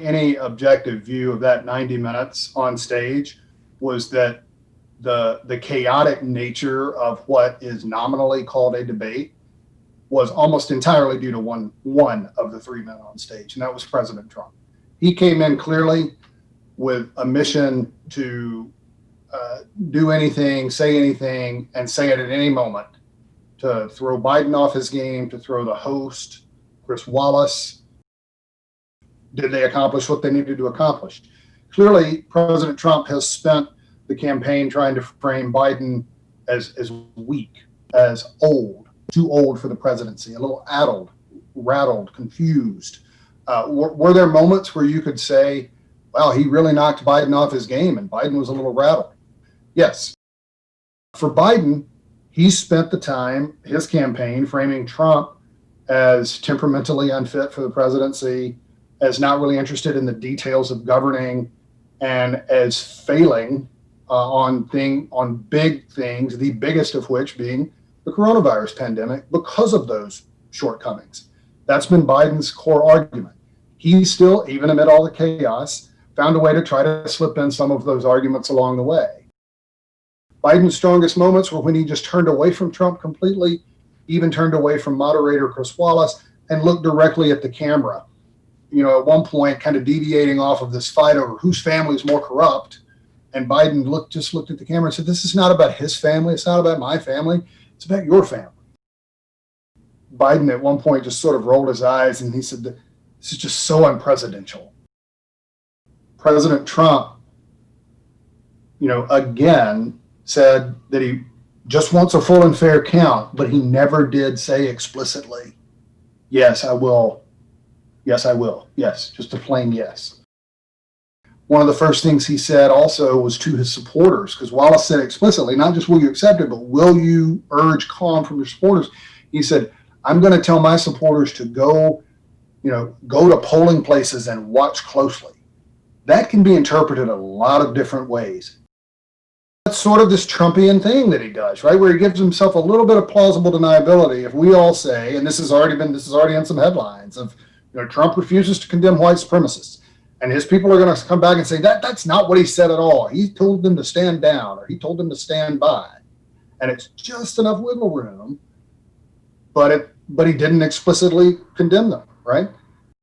Any objective view of that 90 minutes on stage was that the chaotic nature of what is nominally called a debate was almost entirely due to one of the three men on stage, and that was President Trump. He came in clearly with a mission to do anything, say anything, and say it at any moment, to throw Biden off his game, to throw the host, Chris Wallace. Did they accomplish what they needed to accomplish? Clearly, President Trump has spent the campaign trying to frame Biden as weak, as old, too old for the presidency, a little addled, rattled, confused. Were there moments where you could say, well, he really knocked Biden off his game and Biden was a little rattled? Yes. For Biden, he spent the time, his campaign, framing Trump as temperamentally unfit for the presidency, as not really interested in the details of governing, and as failing on big things, the biggest of which being the coronavirus pandemic, because of those shortcomings. That's been Biden's core argument. He still, even amid all the chaos, found a way to try to slip in some of those arguments along the way. Biden's strongest moments were when he just turned away from Trump completely, even turned away from moderator Chris Wallace, and looked directly at the camera. You know, at one point, kind of deviating off of this fight over whose family is more corrupt. And Biden just looked at the camera and said, this is not about his family. It's not about my family. It's about your family. Biden at one point just sort of rolled his eyes and he said, this is just so unpresidential. President Trump, again, said that he just wants a full and fair count, but he never did say explicitly, yes, I will. Yes, I will. Yes, just a plain yes. One of the first things he said also was to his supporters, because Wallace said explicitly, not just will you accept it, but will you urge calm from your supporters? He said, I'm going to tell my supporters to go to polling places and watch closely. That can be interpreted a lot of different ways. That's sort of this Trumpian thing that he does, right? Where he gives himself a little bit of plausible deniability. If we all say, and this is already in some headlines of, Trump refuses to condemn white supremacists. And his people are going to come back and say, that's not what he said at all. He told them to stand down, or he told them to stand by. And it's just enough wiggle room, but he didn't explicitly condemn them, right?